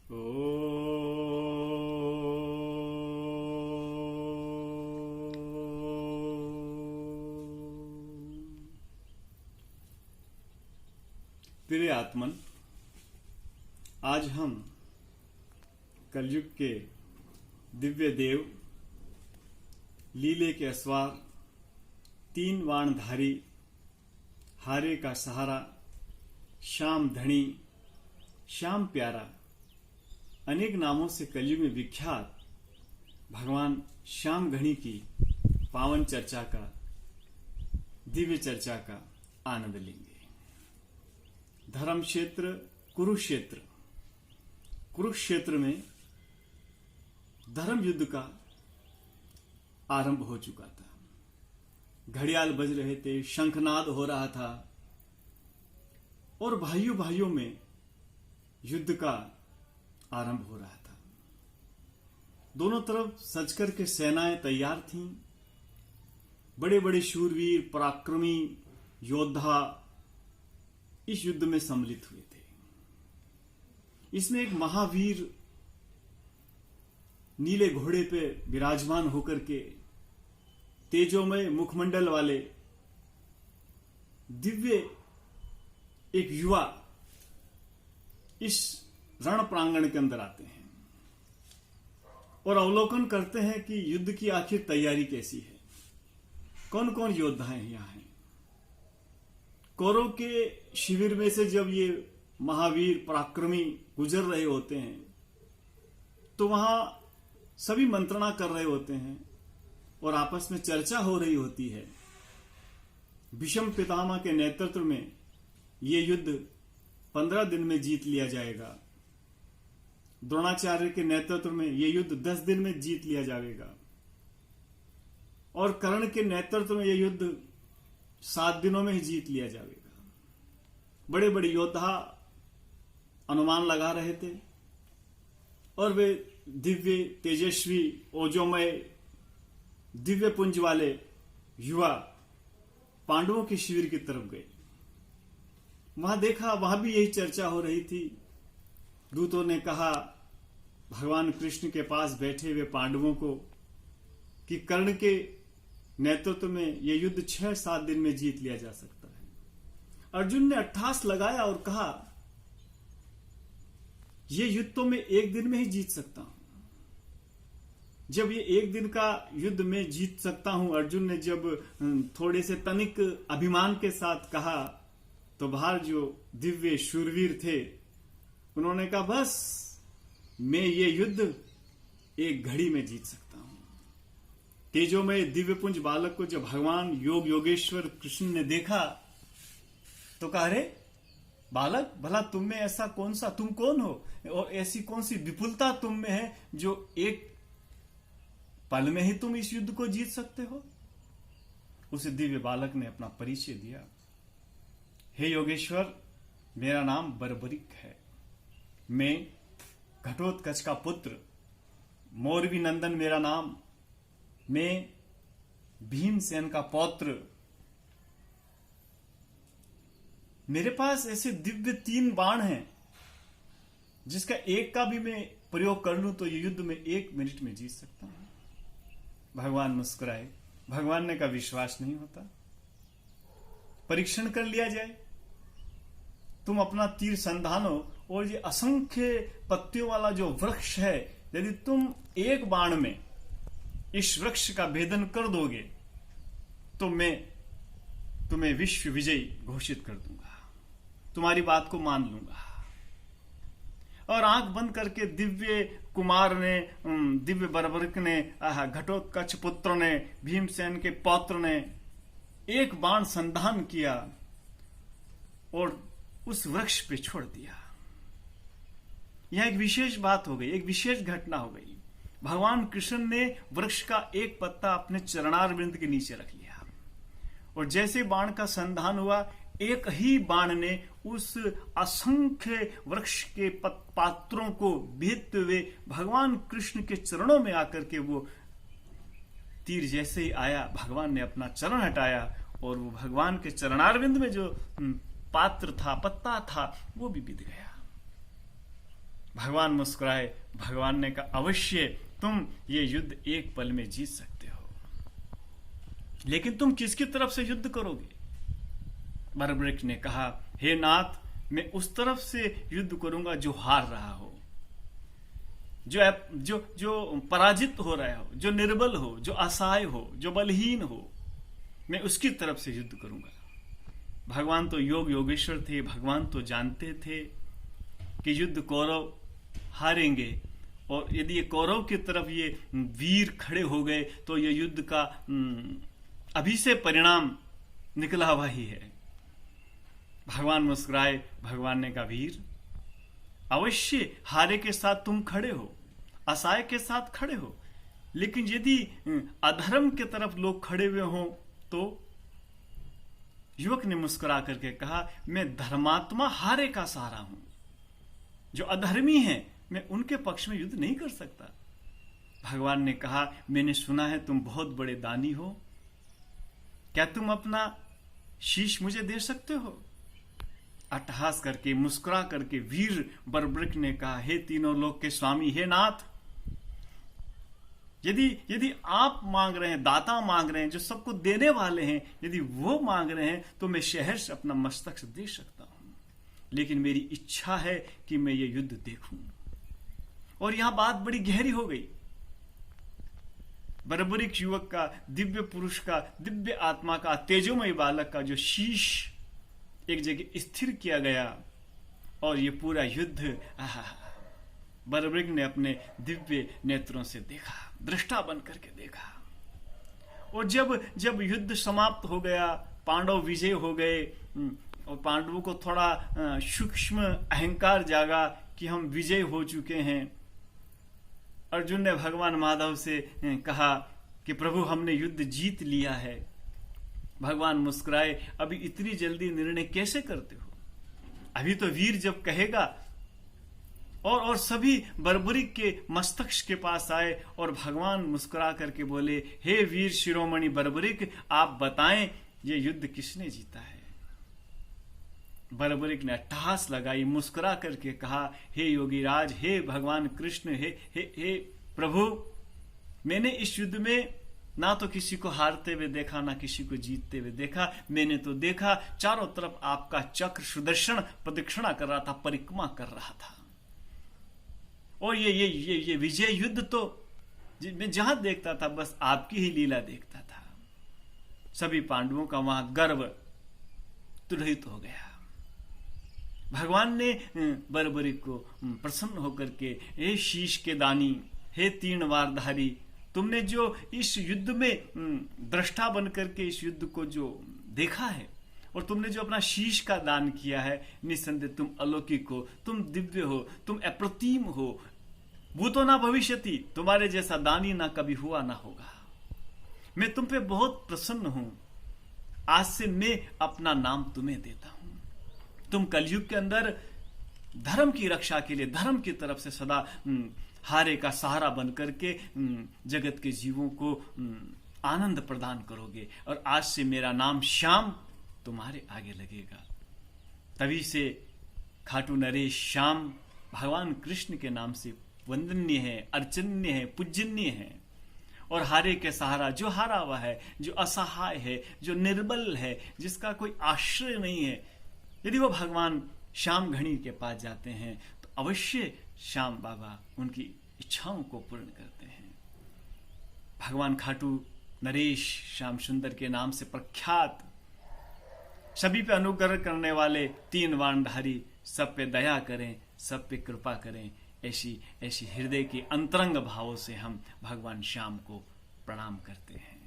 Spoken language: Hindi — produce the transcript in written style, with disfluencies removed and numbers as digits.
ओ प्रिय आत्मन, आज हम कलयुग के दिव्य देव लीले के अस्वार तीन वाणधारी हारे का सहारा श्याम धनी श्याम प्यारा अनेक नामों से कलयुग में विख्यात भगवान श्याम घनी की पावन चर्चा का दिव्य चर्चा का आनंद लेंगे। धर्म क्षेत्र कुरुक्षेत्र में धर्म युद्ध का आरंभ हो चुका था। घड़ियाल बज रहे थे, शंखनाद हो रहा था और भाइयों में युद्ध का आरंभ हो रहा था। दोनों तरफ सजकर के सेनाएं तैयार थीं। बड़े बड़े शूरवीर पराक्रमी योद्धा इस युद्ध में सम्मिलित हुए थे। इसमें एक महावीर नीले घोड़े पे विराजमान होकर के तेजोमय मुखमंडल वाले दिव्य एक युवा इस रण प्रांगण के अंदर आते हैं और अवलोकन करते हैं कि युद्ध की आखिर तैयारी कैसी है, कौन कौन योद्धाएं यहां हैं। कौरव के शिविर में से जब ये महावीर पराक्रमी गुजर रहे होते हैं तो वहां सभी मंत्रणा कर रहे होते हैं और आपस में चर्चा हो रही होती है। भीष्म पितामह के नेतृत्व में ये युद्ध 15 दिन में जीत लिया जाएगा। द्रोणाचार्य के नेतृत्व में यह युद्ध 10 दिन में जीत लिया जाएगा और कर्ण के नेतृत्व में यह युद्ध 7 दिनों में ही जीत लिया जाएगा। बड़े बड़े योद्धा अनुमान लगा रहे थे और वे दिव्य तेजस्वी ओजोमय दिव्य पुंज वाले युवा पांडवों के शिविर की तरफ गए। वहां देखा, वहां भी यही चर्चा हो रही थी। दूतों ने कहा भगवान कृष्ण के पास बैठे हुए पांडवों को कि कर्ण के नेतृत्व में यह युद्ध 6-7 दिन में जीत लिया जा सकता है। अर्जुन ने अट्ठास लगाया और कहा यह युद्ध तो मैं 1 दिन में ही जीत सकता हूं। जब ये 1 दिन का युद्ध में जीत सकता हूं, अर्जुन ने जब थोड़े से तनिक अभिमान के साथ कहा तो बाहर जो दिव्य शूरवीर थे उन्होंने कहा बस मैं ये युद्ध 1 घड़ी में जीत सकता हूं। तेजोमय दिव्यपुंज बालक को जब भगवान योग योगेश्वर कृष्ण ने देखा तो कहा अरे बालक, भला तुम में ऐसा कौन सा, तुम कौन हो और ऐसी कौन सी विपुलता तुम में है जो 1 पल में ही तुम इस युद्ध को जीत सकते हो। उस दिव्य बालक ने अपना परिचय दिया। हे योगेश्वर, मेरा नाम बर्बरिक है। मैं घटोत्कच का पुत्र, मोरवी नंदन मेरा नाम। मैं भीमसेन का पौत्र। मेरे पास ऐसे दिव्य 3 बाण हैं जिसका एक का भी मैं प्रयोग कर लूं तो ये युद्ध में 1 मिनट में जीत सकता हूं। भगवान मुस्कुराए। भगवान ने कहा विश्वास नहीं होता, परीक्षण कर लिया जाए। तुम अपना तीर संधानो और ये असंख्य पत्तियों वाला जो वृक्ष है, यदि तुम 1 बाण में इस वृक्ष का भेदन कर दोगे तो मैं तुम्हें विश्व विजयी घोषित कर दूंगा, तुम्हारी बात को मान लूंगा। और आंख बंद करके दिव्य कुमार ने, दिव्य बर्बरिक ने, घटोत्कच पुत्र ने, भीमसेन के पौत्र ने 1 बाण संधान किया और उस वृक्ष पे छोड़ दिया। यह एक विशेष बात हो गई, एक विशेष घटना हो गई। भगवान कृष्ण ने वृक्ष का 1 पत्ता अपने चरणारविंद के नीचे रख लिया और जैसे बाण का संधान हुआ, एक ही बाण ने उस असंख्य वृक्ष के पात्रों को भेदते हुए भगवान कृष्ण के चरणों में आकर के वो तीर जैसे ही आया, भगवान ने अपना चरण हटाया और वो भगवान के चरणारविंद में जो पात्र था, पत्ता था, वो भी बिध गया। भगवान मुस्कुराए। भगवान ने कहा अवश्य तुम ये युद्ध एक पल में जीत सकते हो, लेकिन तुम किसकी तरफ से युद्ध करोगे? बरबरीक ने कहा हे नाथ, मैं उस तरफ से युद्ध करूंगा जो हार रहा हो, जो पराजित हो रहा हो, जो निर्बल हो, जो असहाय हो, जो बलहीन हो, मैं उसकी तरफ से युद्ध करूंगा। भगवान तो योगेश्वर थे, भगवान तो जानते थे कि युद्ध कौरव हारेंगे, और यदि ये कौरव की तरफ ये वीर खड़े हो गए तो ये युद्ध का अभी से परिणाम निकला हुआ ही है। भगवान मुस्कुराए। भगवान ने कहा वीर, अवश्य हारे के साथ तुम खड़े हो, असहाय के साथ खड़े हो, लेकिन यदि अधर्म के तरफ लोग खड़े हुए हों तो? युवक ने मुस्कुरा करके कहा मैं धर्मात्मा हारे का सहारा हूं, जो अधर्मी हैं मैं उनके पक्ष में युद्ध नहीं कर सकता। भगवान ने कहा मैंने सुना है तुम बहुत बड़े दानी हो, क्या तुम अपना शीश मुझे दे सकते हो? अट्टहास करके मुस्कुरा करके वीर बरबरीक ने कहा हे तीनों लोक के स्वामी, हे नाथ, यदि आप मांग रहे हैं, दाता मांग रहे हैं, जो सबको देने वाले हैं, यदि वो मांग रहे हैं तो मैं शहर से अपना मस्तक से दे सकता हूं, लेकिन मेरी इच्छा है कि मैं ये युद्ध देखूं। और यहां बात बड़ी गहरी हो गई। बरबरीक युवक का, दिव्य पुरुष का, दिव्य आत्मा का, तेजोमय बालक का जो शीश एक जगह स्थिर किया गया, और ये पूरा युद्ध बरबरीक ने अपने दिव्य नेत्रों से देखा, दृष्टा बन करके देखा। और जब युद्ध समाप्त हो गया, पांडव विजय हो गए, और पांडवों को थोड़ा सूक्ष्म अहंकार जागा कि हम विजय हो चुके हैं, अर्जुन ने भगवान माधव से कहा कि प्रभु हमने युद्ध जीत लिया है। भगवान मुस्कुराए, अभी इतनी जल्दी निर्णय कैसे करते हो? अभी तो वीर जब कहेगा। और सभी बरबरीक के मस्तक के पास आए और भगवान मुस्कुरा करके बोले हे वीर शिरोमणि बरबरीक, आप बताएं ये युद्ध किसने जीता है? बरबरीक ने अट्टहास लगाई, मुस्कुरा करके कहा हे योगीराज, हे भगवान कृष्ण, हे प्रभु, मैंने इस युद्ध में ना तो किसी को हारते हुए देखा, ना किसी को जीतते हुए देखा। मैंने तो देखा चारों तरफ आपका चक्र सुदर्शन प्रदक्षिणा कर रहा था, परिक्रमा कर रहा था। और ये विजय युद्ध तो मैं जहां देखता था बस आपकी ही लीला देखता था। सभी पांडवों का वहां गर्व तुरहित हो गया। भगवान ने बरबरीक को प्रसन्न होकर के हे शीश के दानी, हे तीन वारधारी, तुमने जो इस युद्ध में दृष्टा बन करके इस युद्ध को जो देखा है और तुमने जो अपना शीश का दान किया है, निस्संदेह तुम अलौकिक हो, तुम दिव्य हो, तुम अप्रतिम हो। भूतो ना भविष्यति, तुम्हारे जैसा दानी ना कभी हुआ ना होगा। मैं तुम पे बहुत प्रसन्न हूं। आज से मैं अपना नाम तुम्हें देता हूं। तुम कलयुग के अंदर धर्म की रक्षा के लिए धर्म की तरफ से सदा हारे का सहारा बन करके जगत के जीवों को आनंद प्रदान करोगे। और आज से मेरा नाम श्याम तुम्हारे आगे लगेगा। तभी से खाटू नरेश श्याम भगवान कृष्ण के नाम से वंदनीय है, अर्चनीय है, पूजनीय है। और हारे के सहारा, जो हारा हुआ है, जो असहाय है, जो निर्बल है, जिसका कोई आश्रय नहीं है, यदि वो भगवान श्याम घड़ी के पास जाते हैं तो अवश्य श्याम बाबा उनकी इच्छाओं को पूर्ण करते हैं। भगवान खाटू नरेश श्याम सुंदर के नाम से प्रख्यात, सभी पे अनुग्रह करने वाले तीन वाणधारी, सब पे दया करें, सब पे कृपा करें। ऐसी हृदय के अंतरंग भावों से हम भगवान श्याम को प्रणाम करते हैं।